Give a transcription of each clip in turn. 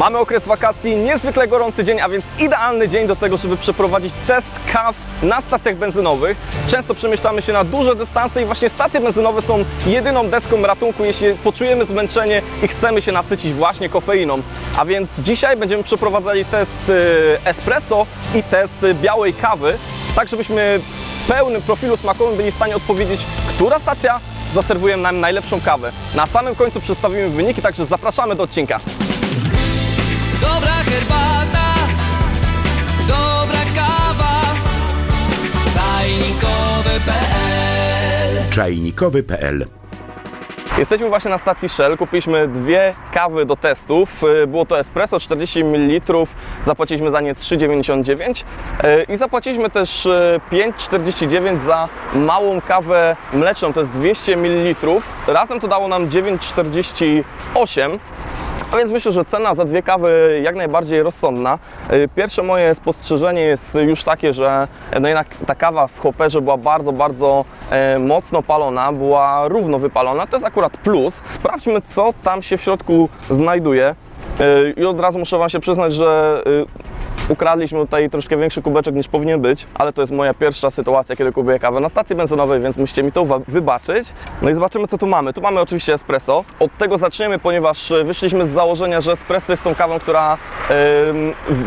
Mamy okres wakacji, niezwykle gorący dzień, a więc idealny dzień do tego, żeby przeprowadzić test kaw na stacjach benzynowych. Często przemieszczamy się na duże dystanse i właśnie stacje benzynowe są jedyną deską ratunku, jeśli poczujemy zmęczenie i chcemy się nasycić właśnie kofeiną. A więc dzisiaj będziemy przeprowadzali test espresso i test białej kawy, tak żebyśmy w pełnym profilu smakowym byli w stanie odpowiedzieć, która stacja zaserwuje nam najlepszą kawę. Na samym końcu przedstawimy wyniki, także zapraszamy do odcinka. Dobra herbata, dobra kawa, czajnikowy.pl. czajnikowy.pl. Jesteśmy właśnie na stacji Shell, kupiliśmy dwie kawy do testów, było to espresso 40 ml, zapłaciliśmy za nie 3,99 i zapłaciliśmy też 5,49 za małą kawę mleczną, to jest 200 ml, razem to dało nam 9,48. A więc myślę, że cena za dwie kawy jak najbardziej rozsądna. Pierwsze moje spostrzeżenie jest już takie, że no jednak ta kawa w hopperze była bardzo mocno palona, była równo wypalona, to jest akurat plus. Sprawdźmy, co tam się w środku znajduje i od razu muszę Wam się przyznać, że ukradliśmy tutaj troszkę większy kubeczek niż powinien być, ale to jest moja pierwsza sytuacja, kiedy kupuję kawę na stacji benzynowej, więc musicie mi to wybaczyć. No i zobaczymy, co tu mamy. Tu mamy oczywiście espresso. Od tego zaczniemy, ponieważ wyszliśmy z założenia, że espresso jest tą kawą,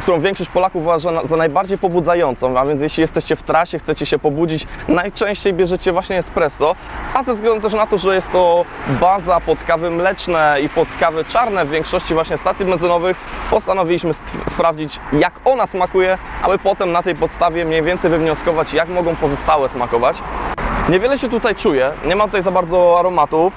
którą większość Polaków uważa za najbardziej pobudzającą, a więc jeśli jesteście w trasie, chcecie się pobudzić, najczęściej bierzecie właśnie espresso, a ze względu też na to, że jest to baza pod kawy mleczne i pod kawy czarne w większości właśnie stacji benzynowych, postanowiliśmy sprawdzić, jak ona smakuje, aby potem na tej podstawie mniej więcej wywnioskować, jak mogą pozostałe smakować. Niewiele się tutaj czuje, nie ma tutaj za bardzo aromatów.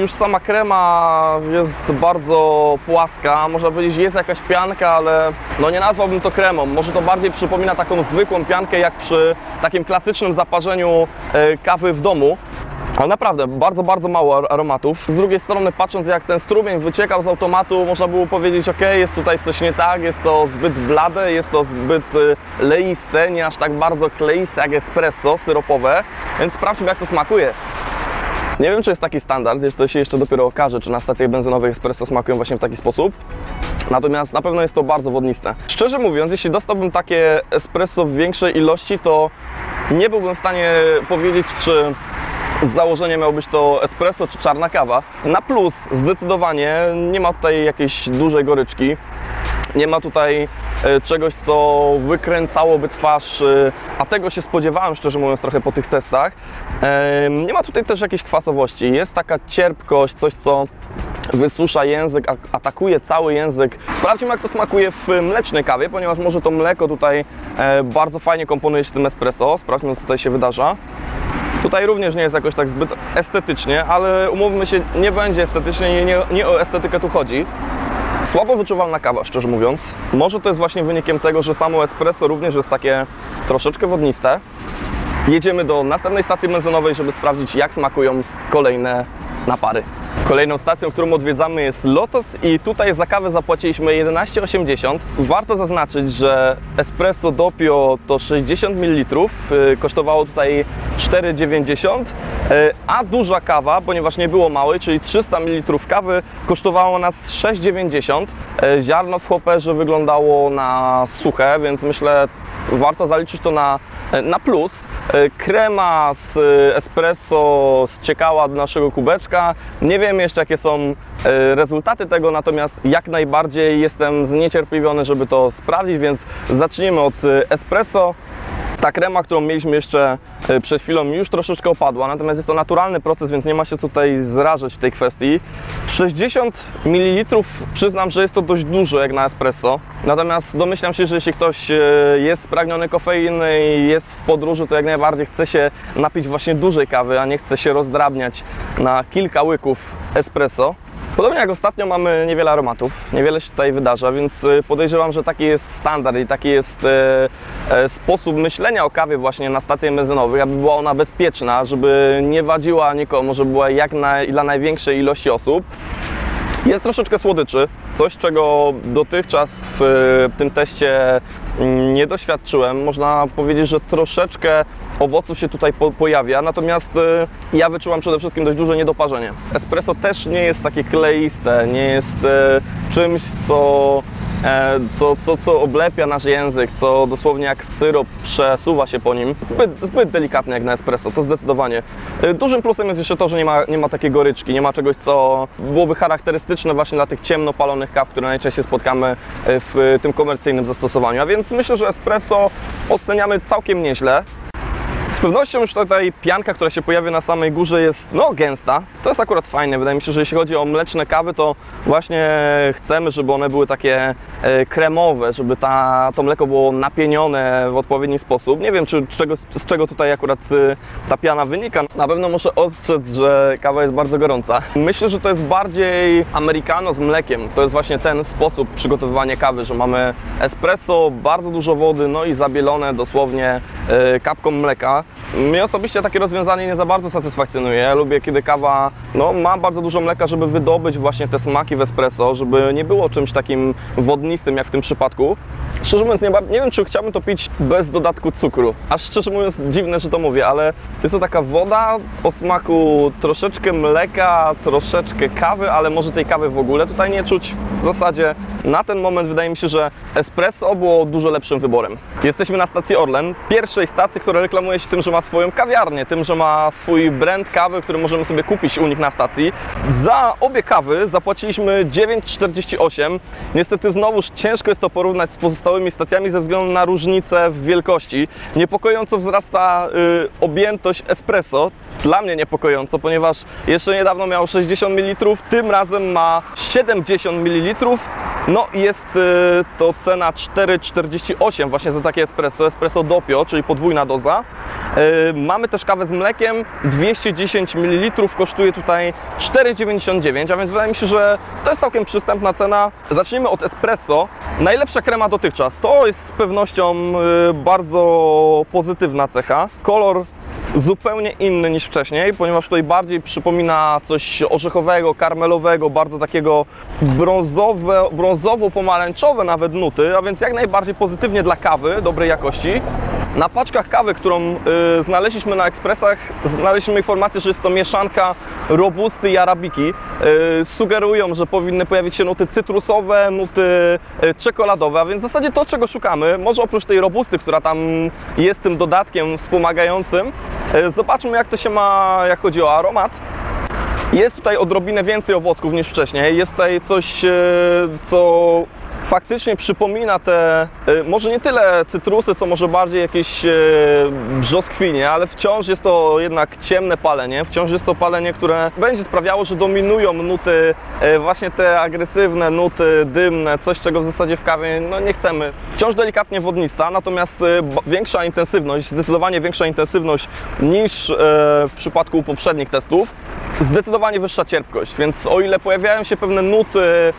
Już sama krema jest bardzo płaska, można powiedzieć, jest jakaś pianka, ale no nie nazwałbym to kremą. Może to bardziej przypomina taką zwykłą piankę, jak przy takim klasycznym zaparzeniu kawy w domu. Ale naprawdę bardzo mało aromatów. Z drugiej strony, patrząc, jak ten strumień wyciekał z automatu, można było powiedzieć, ok, jest tutaj coś nie tak, jest to zbyt blade, jest to zbyt leiste, nie aż tak bardzo kleiste jak espresso syropowe, więc sprawdźmy, jak to smakuje. Nie wiem, czy jest taki standard, to się jeszcze dopiero okaże, czy na stacjach benzynowych espresso smakują właśnie w taki sposób. Natomiast na pewno jest to bardzo wodniste. Szczerze mówiąc, jeśli dostałbym takie espresso w większej ilości, to nie byłbym w stanie powiedzieć, czy z założenia miało być to espresso czy czarna kawa. Na plus zdecydowanie nie ma tutaj jakiejś dużej goryczki. Nie ma tutaj czegoś, co wykręcałoby twarz, a tego się spodziewałem, szczerze mówiąc, trochę po tych testach. Nie ma tutaj też jakiejś kwasowości. Jest taka cierpkość, coś, co wysusza język, atakuje cały język. Sprawdźmy, jak to smakuje w mlecznej kawie, ponieważ może to mleko tutaj bardzo fajnie komponuje się tym espresso. Sprawdźmy, co tutaj się wydarza. Tutaj również nie jest jakoś tak zbyt estetycznie, ale umówmy się, nie będzie estetycznie, nie o estetykę tu chodzi. Słabo wyczuwalna kawa, szczerze mówiąc. Może to jest właśnie wynikiem tego, że samo espresso również jest takie troszeczkę wodniste. Jedziemy do następnej stacji benzynowej, żeby sprawdzić, jak smakują kolejne napary. Kolejną stacją, którą odwiedzamy, jest Lotos i tutaj za kawę zapłaciliśmy 11,80. Warto zaznaczyć, że espresso doppio to 60 ml, kosztowało tutaj 4,90, a duża kawa, ponieważ nie było małej, czyli 300 ml kawy, kosztowało nas 6,90. Ziarno w hopperze wyglądało na suche, więc myślę, warto zaliczyć to na plus. Krema z espresso ściekała do naszego kubeczka. Nie wiem jeszcze, jakie są rezultaty tego, natomiast jak najbardziej jestem zniecierpliwiony, żeby to sprawdzić, więc zacznijmy od espresso. Ta krema, którą mieliśmy jeszcze przed chwilą, już troszeczkę opadła, natomiast jest to naturalny proces, więc nie ma się co tutaj zrażać w tej kwestii. 60 ml, przyznam, że jest to dość dużo jak na espresso, natomiast domyślam się, że jeśli ktoś jest spragniony kofeiny i jest w podróży, to jak najbardziej chce się napić właśnie dużej kawy, a nie chce się rozdrabniać na kilka łyków espresso. Podobnie jak ostatnio mamy niewiele aromatów, niewiele się tutaj wydarza, więc podejrzewam, że taki jest standard i taki jest sposób myślenia o kawie właśnie na stacjach benzynowych, aby była ona bezpieczna, żeby nie wadziła nikomu, żeby była dla największej ilości osób. Jest troszeczkę słodyczy, coś czego dotychczas w tym teście nie doświadczyłem. Można powiedzieć, że troszeczkę owoców się tutaj pojawia, natomiast ja wyczułam przede wszystkim dość duże niedoparzenie. Espresso też nie jest takie kleiste, nie jest czymś, co oblepia nasz język, co dosłownie jak syrop przesuwa się po nim. Zbyt delikatne jak na espresso, to zdecydowanie. Dużym plusem jest jeszcze to, że nie ma takiej goryczki, nie ma czegoś, co byłoby charakterystyczne właśnie dla tych ciemno palonych kaw, które najczęściej spotkamy w tym komercyjnym zastosowaniu. A więc myślę, że espresso oceniamy całkiem nieźle. Z pewnością już tutaj pianka, która się pojawia na samej górze, jest gęsta. To jest akurat fajne. Wydaje mi się, że jeśli chodzi o mleczne kawy, to właśnie chcemy, żeby one były takie kremowe, żeby to mleko było napienione w odpowiedni sposób. Nie wiem, z czego tutaj akurat ta piana wynika. Na pewno muszę ostrzec, że kawa jest bardzo gorąca. Myślę, że to jest bardziej americano z mlekiem. To jest właśnie ten sposób przygotowywania kawy, że mamy espresso, bardzo dużo wody, no i zabielone dosłownie kapką mleka. Mnie osobiście takie rozwiązanie nie za bardzo satysfakcjonuje. Ja lubię, kiedy kawa ma bardzo dużo mleka, żeby wydobyć właśnie te smaki w espresso, żeby nie było czymś takim wodnistym jak w tym przypadku. Szczerze mówiąc, nie wiem, czy chciałbym to pić bez dodatku cukru. Aż szczerze mówiąc, dziwne, że to mówię, ale jest to taka woda o smaku troszeczkę mleka, troszeczkę kawy, ale może tej kawy w ogóle tutaj nie czuć. W zasadzie na ten moment wydaje mi się, że espresso było dużo lepszym wyborem. Jesteśmy na stacji Orlen, pierwszej stacji, która reklamuje się tym, że ma swoją kawiarnię, tym, że ma swój brand kawy, który możemy sobie kupić u nich na stacji. Za obie kawy zapłaciliśmy 9,48. Niestety znowuż ciężko jest to porównać z pozostałymi stacjami ze względu na różnicę w wielkości. Niepokojąco wzrasta objętość espresso. Dla mnie niepokojąco, ponieważ jeszcze niedawno miał 60 ml, tym razem ma 70 ml. No i jest to cena 4,48 właśnie za takie espresso doppio, czyli podwójna doza. Mamy też kawę z mlekiem, 210 ml, kosztuje tutaj 4,99, a więc wydaje mi się, że to jest całkiem przystępna cena. Zacznijmy od espresso. Najlepsza krema dotychczas. To jest z pewnością bardzo pozytywna cecha. Kolor zupełnie inny niż wcześniej, ponieważ tutaj bardziej przypomina coś orzechowego, karmelowego, bardzo takiego brązowo-pomarańczowe nawet nuty, a więc jak najbardziej pozytywnie dla kawy dobrej jakości. Na paczkach kawy, którą znaleźliśmy na ekspresach, znaleźliśmy informację, że jest to mieszanka robusty i arabiki. Sugerują, że powinny pojawić się nuty cytrusowe, nuty czekoladowe, a więc w zasadzie to, czego szukamy, może oprócz tej robusty, która tam jest tym dodatkiem wspomagającym. Zobaczmy, jak to się ma, jak chodzi o aromat. Jest tutaj odrobinę więcej owoców niż wcześniej. Jest tutaj coś, co faktycznie przypomina te, może nie tyle cytrusy, co może bardziej jakieś brzoskwinie, ale wciąż jest to jednak ciemne palenie. Wciąż jest to palenie, które będzie sprawiało, że dominują nuty, właśnie te agresywne nuty dymne, coś, czego w zasadzie w kawie nie chcemy. Wciąż delikatnie wodnista, natomiast większa intensywność, zdecydowanie większa intensywność niż w przypadku poprzednich testów. Zdecydowanie wyższa cierpkość, więc o ile pojawiają się pewne nuty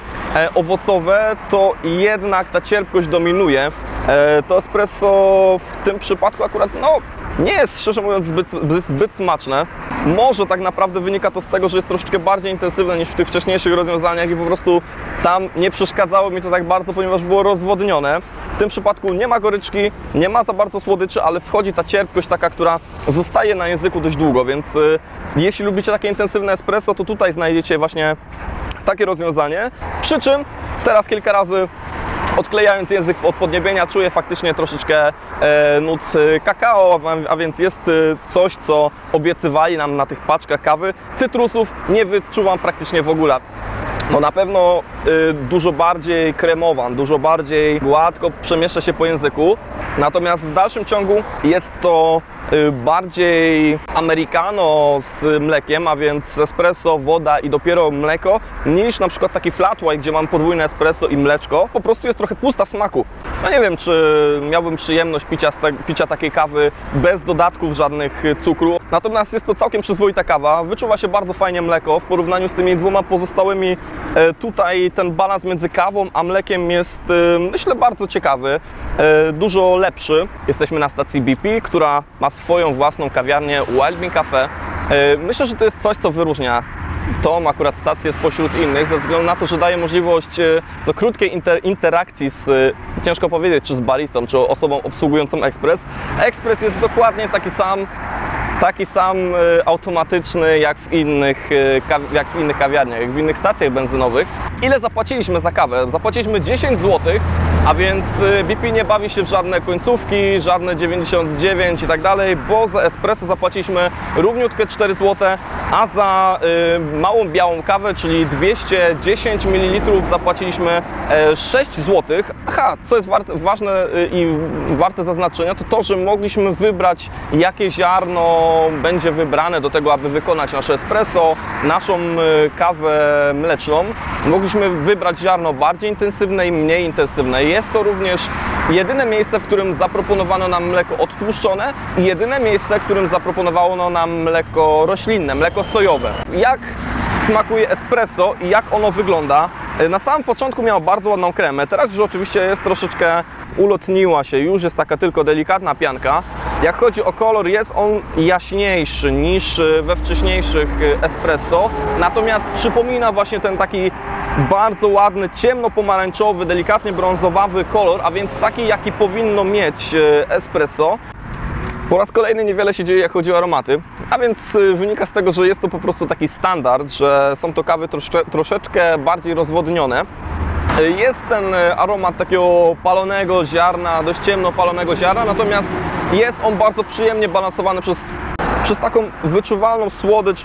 owocowe, to jednak ta cierpkość dominuje. To espresso w tym przypadku akurat nie jest, szczerze mówiąc, zbyt smaczne. Może tak naprawdę wynika to z tego, że jest troszeczkę bardziej intensywne niż w tych wcześniejszych rozwiązaniach i po prostu tam nie przeszkadzało mi to tak bardzo, ponieważ było rozwodnione. W tym przypadku nie ma goryczki, nie ma za bardzo słodyczy, ale wchodzi ta cierpkość taka, która zostaje na języku dość długo, więc jeśli lubicie takie intensywne espresso, to tutaj znajdziecie właśnie takie rozwiązanie. Przy czym teraz kilka razy odklejając język od podniebienia, czuję faktycznie troszeczkę nut kakao, a więc jest coś, co obiecywali nam na tych paczkach kawy. Cytrusów nie wyczuwam praktycznie w ogóle. Na pewno dużo bardziej kremowa, dużo bardziej gładko przemieszcza się po języku. Natomiast w dalszym ciągu jest to bardziej americano z mlekiem, a więc espresso, woda i dopiero mleko, niż na przykład taki flat white, gdzie mam podwójne espresso i mleczko. Po prostu jest trochę pusta w smaku. Nie wiem, czy miałbym przyjemność picia takiej kawy bez dodatków żadnych cukru. Natomiast jest to całkiem przyzwoita kawa. Wyczuwa się bardzo fajnie mleko w porównaniu z tymi dwoma pozostałymi. Tutaj ten balans między kawą a mlekiem jest, myślę, bardzo ciekawy, dużo lepszy. Jesteśmy na stacji BP, która ma swoją własną kawiarnię Wild Bean Cafe. Myślę, że to jest coś, co wyróżnia tą akurat stację spośród innych, ze względu na to, że daje możliwość krótkiej interakcji z, ciężko powiedzieć, czy z baristą, czy osobą obsługującą ekspres. Ekspres jest dokładnie taki sam automatyczny jak w innych kawiarniach, jak w innych stacjach benzynowych. Ile zapłaciliśmy za kawę? Zapłaciliśmy 10 zł, a więc BP nie bawi się w żadne końcówki, żadne 99 i tak dalej, bo za espresso zapłaciliśmy równiutkie 4 zł, a za małą białą kawę, czyli 210 ml zapłaciliśmy 6 zł. Aha, co jest ważne i warte zaznaczenia, to, że mogliśmy wybrać, jakie ziarno będzie wybrane do tego, aby wykonać nasze espresso, naszą kawę mleczną. Mogliśmy wybrać ziarno bardziej intensywne i mniej intensywne. Jest to również jedyne miejsce, w którym zaproponowano nam mleko odtłuszczone i jedyne miejsce, w którym zaproponowano nam mleko roślinne, mleko sojowe. Jak smakuje espresso i jak ono wygląda? Na samym początku miało bardzo ładną kremę, teraz już oczywiście jest troszeczkę ulotniła się, już jest taka tylko delikatna pianka. Jak chodzi o kolor, jest on jaśniejszy niż we wcześniejszych espresso, natomiast przypomina właśnie ten taki bardzo ładny, ciemno-pomarańczowy, delikatnie brązowawy kolor, a więc taki, jaki powinno mieć espresso. Po raz kolejny niewiele się dzieje, jak chodzi o aromaty, a więc wynika z tego, że jest to po prostu taki standard, że są to kawy troszeczkę bardziej rozwodnione. Jest ten aromat takiego palonego ziarna, dość ciemno palonego ziarna, natomiast jest on bardzo przyjemnie balansowany przez taką wyczuwalną słodycz,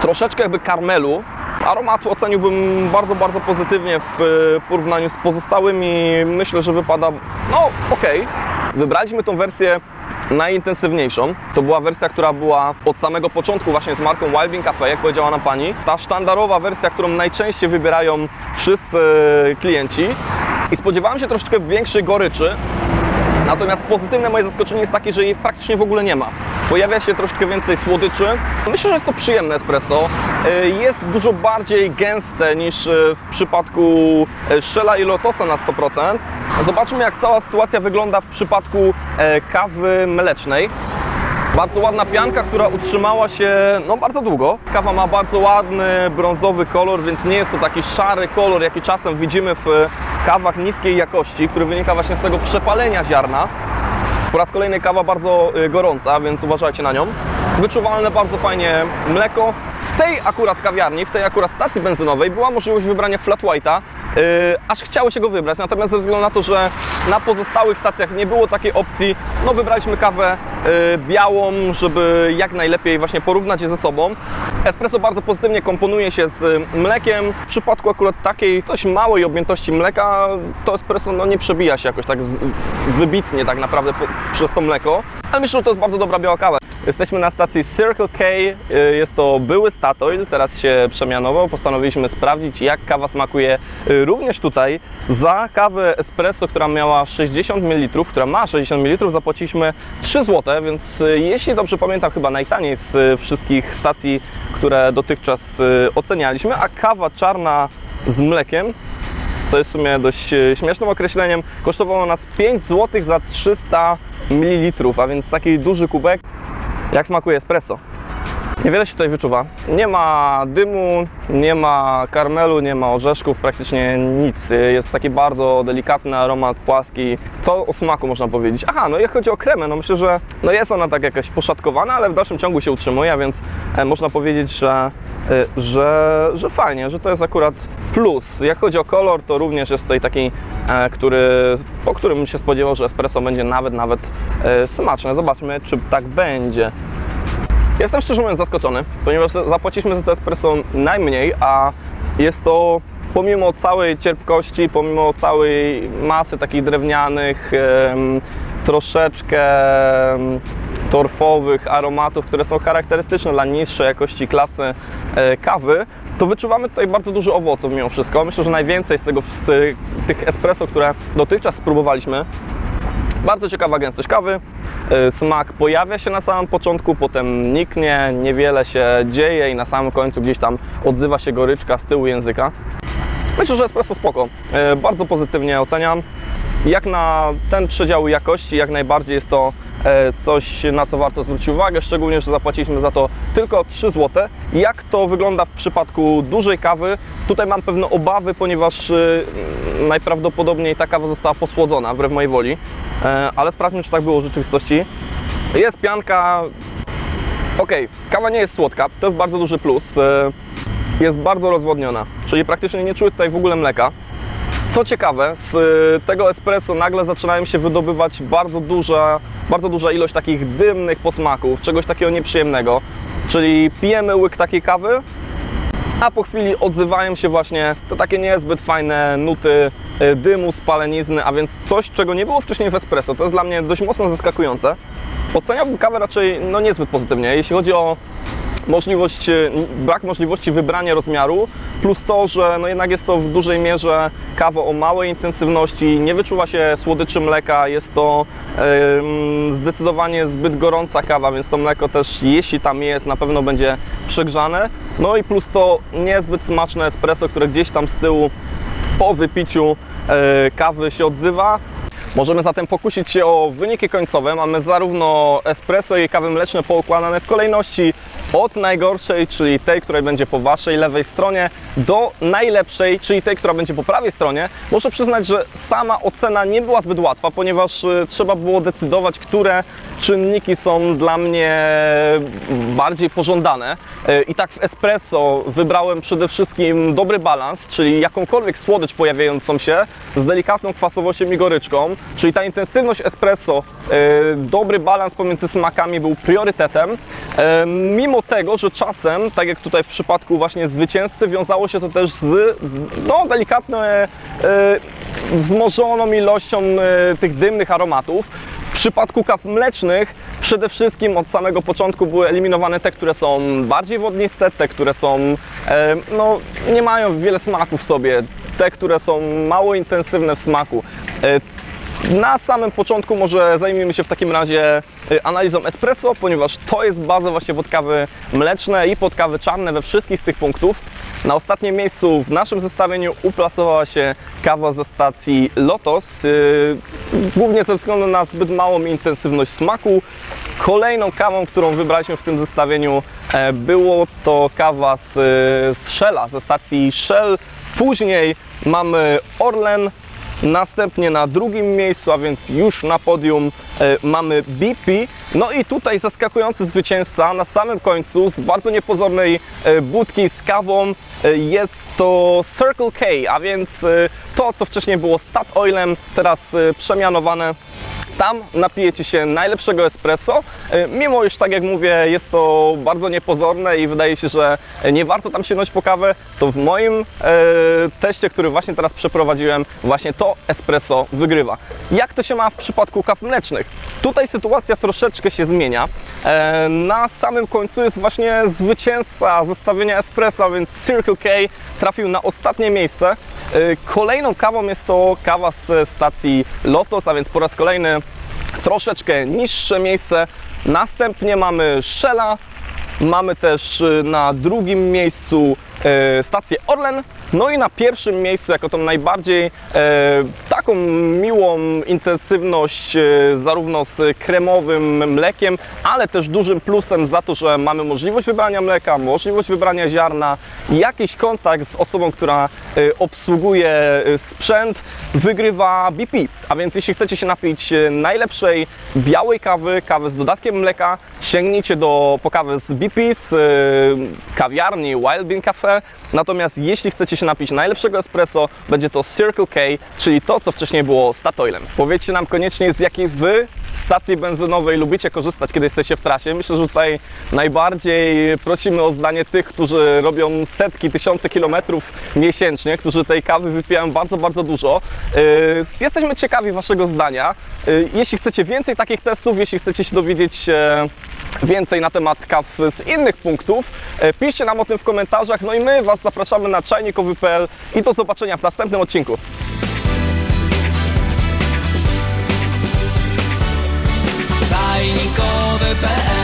troszeczkę jakby karmelu. Aromatu oceniłbym bardzo, bardzo pozytywnie w porównaniu z pozostałymi. Myślę, że wypada, no okej. Wybraliśmy tą wersję najintensywniejszą. To była wersja, która była od samego początku właśnie z marką Wild Bean Cafe, jak powiedziała nam pani. Ta sztandarowa wersja, którą najczęściej wybierają wszyscy klienci. I spodziewałem się troszeczkę większej goryczy. Natomiast pozytywne moje zaskoczenie jest takie, że jej praktycznie w ogóle nie ma. Pojawia się troszkę więcej słodyczy. Myślę, że jest to przyjemne espresso. Jest dużo bardziej gęste niż w przypadku Shella i Lotosa na 100%. Zobaczmy, jak cała sytuacja wygląda w przypadku kawy mlecznej. Bardzo ładna pianka, która utrzymała się bardzo długo. Kawa ma bardzo ładny, brązowy kolor, więc nie jest to taki szary kolor, jaki czasem widzimy w kawach niskiej jakości, który wynika właśnie z tego przepalenia ziarna. Po raz kolejny kawa bardzo gorąca, więc uważajcie na nią. Wyczuwalne bardzo fajnie mleko. W tej akurat kawiarni, w tej akurat stacji benzynowej była możliwość wybrania flat white'a, aż chciało się go wybrać, natomiast ze względu na to, że na pozostałych stacjach nie było takiej opcji, wybraliśmy kawę białą, żeby jak najlepiej właśnie porównać je ze sobą. Espresso bardzo pozytywnie komponuje się z mlekiem. W przypadku akurat takiej dość małej objętości mleka to espresso nie przebija się jakoś tak wybitnie tak naprawdę przez to mleko, ale myślę, że to jest bardzo dobra biała kawa. Jesteśmy na stacji Circle K, jest to były Statoil, teraz się przemianował. Postanowiliśmy sprawdzić, jak kawa smakuje również tutaj. Za kawę espresso, która miała 60 ml, która ma 60 ml, zapłaciliśmy 3 zł, więc jeśli dobrze pamiętam, chyba najtaniej z wszystkich stacji, które dotychczas ocenialiśmy, a kawa czarna z mlekiem, to jest w sumie dość śmiesznym określeniem, kosztowało nas 5 zł za 300 ml, a więc taki duży kubek. Jak smakuje espresso? Niewiele się tutaj wyczuwa. Nie ma dymu, nie ma karmelu, nie ma orzeszków, praktycznie nic. Jest taki bardzo delikatny aromat, płaski. Co o smaku można powiedzieć? Aha, jak chodzi o kremę, myślę, że jest ona tak jakaś poszatkowana, ale w dalszym ciągu się utrzymuje, więc można powiedzieć, że fajnie, że to jest akurat plus. Jak chodzi o kolor, to również jest tutaj taki, po którym bym się spodziewał, że espresso będzie nawet smaczne. Zobaczmy, czy tak będzie. Jestem szczerze mówiąc zaskoczony, ponieważ zapłaciliśmy za to espresso najmniej, a jest to pomimo całej cierpkości, pomimo całej masy takich drewnianych, troszeczkę torfowych aromatów, które są charakterystyczne dla niższej jakości klasy kawy, to wyczuwamy tutaj bardzo dużo owoców mimo wszystko. Myślę, że najwięcej z tych espresso, które dotychczas spróbowaliśmy. Bardzo ciekawa gęstość kawy, smak pojawia się na samym początku, potem niknie, niewiele się dzieje i na samym końcu gdzieś tam odzywa się goryczka z tyłu języka. Myślę, że espresso spoko, bardzo pozytywnie oceniam. Jak na ten przedział jakości, jak najbardziej jest to coś, na co warto zwrócić uwagę, szczególnie, że zapłaciliśmy za to tylko 3 zł. Jak to wygląda w przypadku dużej kawy? Tutaj mam pewne obawy, ponieważ najprawdopodobniej ta kawa została posłodzona, wbrew mojej woli, ale sprawdźmy, czy tak było w rzeczywistości. Jest pianka. Ok, kawa nie jest słodka, to jest bardzo duży plus. Jest bardzo rozwodniona, czyli praktycznie nie czuję tutaj w ogóle mleka. Co ciekawe, z tego espresso nagle zaczynają się wydobywać bardzo duża ilość takich dymnych posmaków, czegoś takiego nieprzyjemnego. Czyli pijemy łyk takiej kawy, a po chwili odzywają się właśnie te takie niezbyt fajne nuty dymu, spalenizny, a więc coś, czego nie było wcześniej w espresso. To jest dla mnie dość mocno zaskakujące. Oceniałbym kawę raczej niezbyt pozytywnie, jeśli chodzi o brak możliwości wybrania rozmiaru, plus to, że jednak jest to w dużej mierze kawa o małej intensywności, nie wyczuwa się słodyczy mleka, jest to zdecydowanie zbyt gorąca kawa, więc to mleko też, jeśli tam jest, na pewno będzie przegrzane. No i plus to niezbyt smaczne espresso, które gdzieś tam z tyłu po wypiciu kawy się odzywa. Możemy zatem pokusić się o wyniki końcowe. Mamy zarówno espresso i kawy mleczne poukładane w kolejności od najgorszej, czyli tej, która będzie po Waszej lewej stronie, do najlepszej, czyli tej, która będzie po prawej stronie. Muszę przyznać, że sama ocena nie była zbyt łatwa, ponieważ trzeba było decydować, które czynniki są dla mnie bardziej pożądane. I tak w espresso wybrałem przede wszystkim dobry balans, czyli jakąkolwiek słodycz pojawiającą się z delikatną kwasowością i goryczką, czyli ta intensywność espresso, dobry balans pomiędzy smakami był priorytetem. Mimo tego, że czasem, tak jak tutaj w przypadku właśnie zwycięzcy, wiązało się to też z delikatną, wzmożoną ilością tych dymnych aromatów. W przypadku kaw mlecznych przede wszystkim od samego początku były eliminowane te, które są bardziej wodniste, te, które są, nie mają wiele smaku w sobie, te, które są mało intensywne w smaku. Na samym początku może zajmijmy się w takim razie analizą espresso, ponieważ to jest baza właśnie pod kawy mleczne i pod kawy czarne we wszystkich z tych punktów. Na ostatnim miejscu w naszym zestawieniu uplasowała się kawa ze stacji Lotos, głównie ze względu na zbyt małą intensywność smaku. Kolejną kawą, którą wybraliśmy w tym zestawieniu, było to kawa z Shella, ze stacji Shell. Później mamy Orlen. Następnie na drugim miejscu, a więc już na podium, mamy BP. No i tutaj zaskakujący zwycięzca na samym końcu z bardzo niepozornej budki z kawą jest to Circle K, a więc to, co wcześniej było Statoilem, teraz przemianowane. Tam napijecie się najlepszego espresso, mimo iż, tak jak mówię, jest to bardzo niepozorne i wydaje się, że nie warto tam sięgnąć po kawę, to w moim teście, który właśnie teraz przeprowadziłem, właśnie to espresso wygrywa. Jak to się ma w przypadku kaw mlecznych? Tutaj sytuacja troszeczkę się zmienia. Na samym końcu jest właśnie zwycięzca zestawienia espresso, więc Circle K trafił na ostatnie miejsce. Kolejną kawą jest to kawa z stacji Lotos, a więc po raz kolejny troszeczkę niższe miejsce. Następnie mamy Shella, mamy też na drugim miejscu stację Orlen, no i na pierwszym miejscu jako tą najbardziej taką miłą intensywność zarówno z kremowym mlekiem, ale też dużym plusem za to, że mamy możliwość wybrania mleka, możliwość wybrania ziarna, jakiś kontakt z osobą, która obsługuje sprzęt, wygrywa BP. A więc jeśli chcecie się napić najlepszej białej kawy, kawy z dodatkiem mleka, sięgnijcie po kawę z BP, z kawiarni Wild Bean Cafe. Natomiast jeśli chcecie się napić najlepszego espresso, będzie to Circle K, czyli to, co wcześniej było Statoilem. Powiedzcie nam koniecznie, z jakiej Wy stacji benzynowej lubicie korzystać, kiedy jesteście w trasie. Myślę, że tutaj najbardziej prosimy o zdanie tych, którzy robią setki, tysiące kilometrów miesięcznie, którzy tej kawy wypijają bardzo, bardzo dużo. Jesteśmy ciekawi Waszego zdania. Jeśli chcecie więcej takich testów, jeśli chcecie się dowiedzieć więcej na temat kaw z innych punktów, piszcie nam o tym w komentarzach, no i my Was zapraszamy na czajnikowy.pl i do zobaczenia w następnym odcinku. Czajnikowy.pl